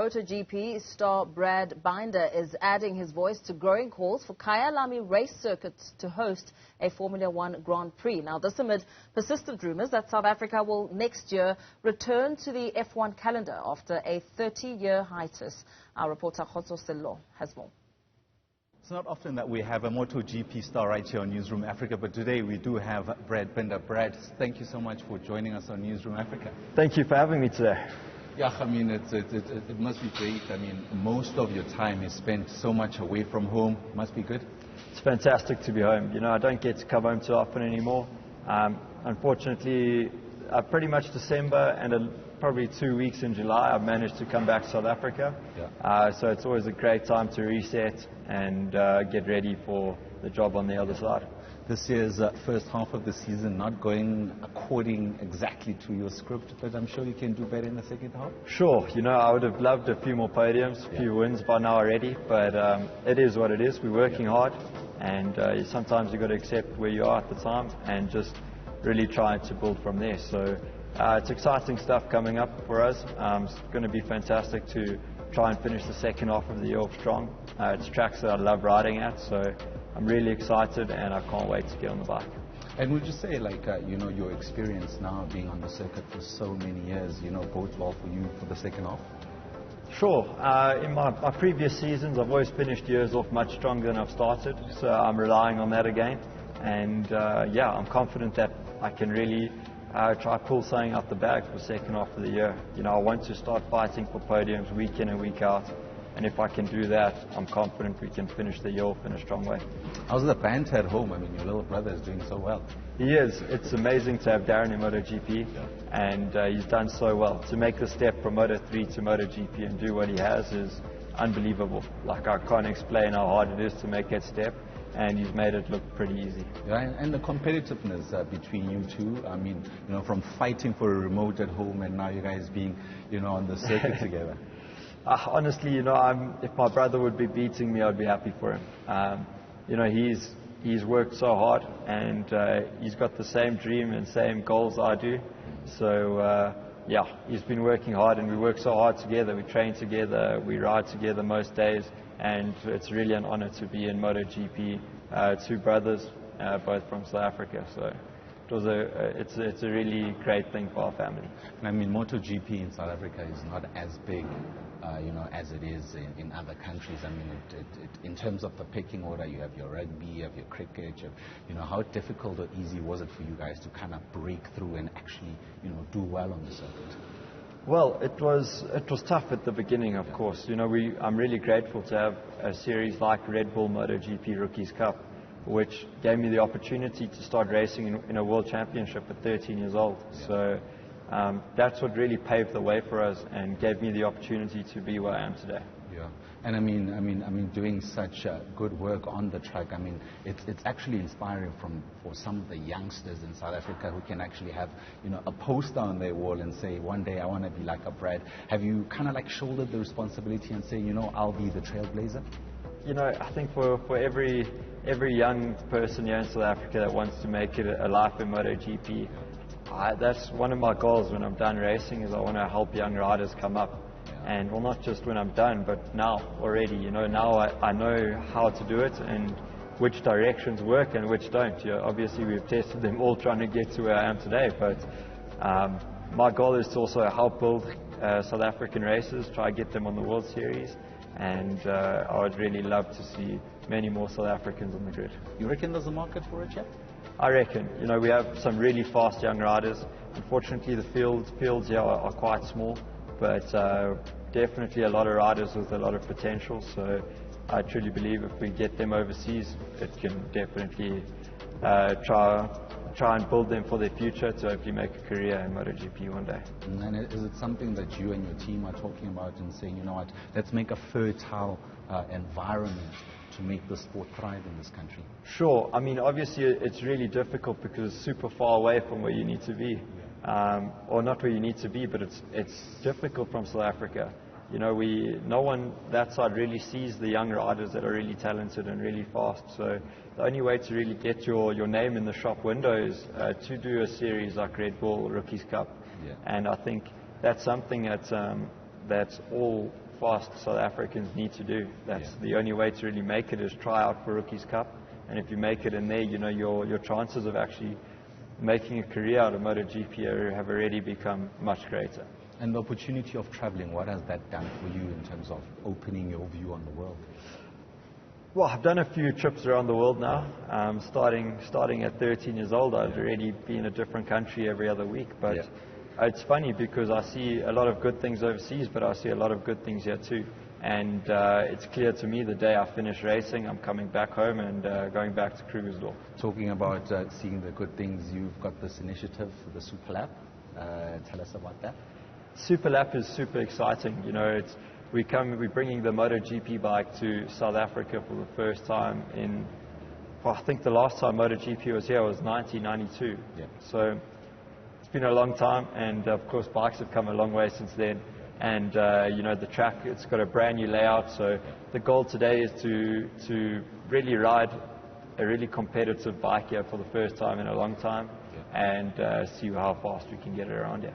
MotoGP star Brad Binder is adding his voice to growing calls for Kyalami Race Circuit to host a Formula One Grand Prix. Now, this amid persistent rumours that South Africa will next year return to the F1 calendar after a 30-year hiatus. Our reporter Khotso Sello has more. It's not often that we have a MotoGP star right here on Newzroom Afrika, but today we do have Brad Binder. Brad, thank you so much for joining us on Newzroom Afrika. Thank you for having me today. Yeah, I mean, it must be great. I mean, most of your time is spent so much away from home. Must be good. It's fantastic to be home. You know, I don't get to come home too often anymore. Unfortunately, pretty much December and probably 2 weeks in July, I've managed to come back to South Africa. Yeah. So it's always a great time to reset and get ready for the job on the other side. This year's first half of the season not going according exactly to your script, but I'm sure you can do better in the second half. Sure. You know, I would have loved a few more podiums, a few wins by now already, but it is what it is. We're working hard, and sometimes you've got to accept where you are at the time and just really try to build from there. So it's exciting stuff coming up for us. It's going to be fantastic to try and finish the second half of the year off strong. It's tracks that I love riding at, so I'm really excited and I can't wait to get on the bike. And would you say, like, you know, your experience now being on the circuit for so many years, you know, bodes well for you for the second half? Sure. In my previous seasons, I've always finished years off much stronger than I've started, so I'm relying on that again. And yeah, I'm confident that I can really try pull something out the bag for the second half of the year. You know, I want to start fighting for podiums week in and week out. And if I can do that, I'm confident we can finish the year off in a strong way. How's the banter at home? I mean, your little brother is doing so well. He is. It's amazing to have Darren in MotoGP, and he's done so well. To make the step from Moto3 to MotoGP and do what he has is unbelievable. Like, I can't explain how hard it is to make that step, and he's made it look pretty easy. Yeah, and the competitiveness between you two, I mean, you know, from fighting for a remote at home and now you guys being, you know, on the circuit together. Honestly, you know, if my brother would be beating me, I'd be happy for him. You know, he's worked so hard, and he's got the same dream and same goals I do. So, yeah, he's been working hard, and we work so hard together. We train together, we ride together most days, and it's really an honor to be in MotoGP. Two brothers, both from South Africa. So it's a really great thing for our family. I mean, MotoGP in South Africa is not as big, you know, as it is in other countries. I mean, in terms of the pecking order, you have your rugby, you have your cricket. You know, how difficult or easy was it for you guys to kind of break through and actually, you know, do well on the circuit? Well, it was tough at the beginning, of course. You know, I'm really grateful to have a series like Red Bull MotoGP Rookies Cup, which gave me the opportunity to start racing in a world championship at 13 years old. Yeah. So that's what really paved the way for us and gave me the opportunity to be where I am today. Yeah, and I mean, doing such good work on the track. I mean, it's actually inspiring for some of the youngsters in South Africa who can actually have, you know, a poster on their wall and say, one day I want to be like a Brad. Have you kind of like shouldered the responsibility and say, you know, I'll be the trailblazer? You know, I think for every young person here in South Africa that wants to make it a life in MotoGP, that's one of my goals when I'm done racing, is I want to help young riders come up. And well, not just when I'm done, but now already. You know, now I know how to do it and which directions work and which don't. You know, obviously, we've tested them all trying to get to where I am today, but my goal is to also help build South African racers, try to get them on the World Series, and I would really love to see many more South Africans on the grid. You reckon there's a market for it, yeah? I reckon. You know, we have some really fast young riders. Unfortunately, the fields here are quite small, but definitely a lot of riders with a lot of potential. So I truly believe if we get them overseas, it can definitely try and build them for their future to hopefully make a career in MotoGP one day. And is it something that you and your team are talking about and saying, you know what, let's make a fertile environment to make the sport thrive in this country? Sure. I mean, obviously it's really difficult because it's super far away from where you need to be. Or not where you need to be, but it's difficult from South Africa. You know, no one that side really sees the young riders that are really talented and really fast. So the only way to really get your name in the shop window is to do a series like Red Bull Rookies Cup. Yeah. And I think that's something that's all fast South Africans need to do. That's the only way to really make it, is try out for Rookies Cup. And if you make it in there, you know, your chances of actually making a career out of MotoGP have already become much greater. And the opportunity of traveling, what has that done for you in terms of opening your view on the world? Well, I've done a few trips around the world now. Starting at 13 years old, I'd already been in a different country every other week. But it's funny because I see a lot of good things overseas, but I see a lot of good things here too. And it's clear to me the day I finish racing, I'm coming back home and going back to Krugersdorp. Talking about seeing the good things, you've got this initiative, the Super Lap. Tell us about that. Super Lap is super exciting. You know, we're bringing the MotoGP bike to South Africa for the first time in, well, I think the last time MotoGP was here was 1992. Yeah. So it's been a long time, and of course bikes have come a long way since then. And you know, the track, it's got a brand new layout. So the goal today is to really ride a really competitive bike here for the first time in a long time, and see how fast we can get it around here.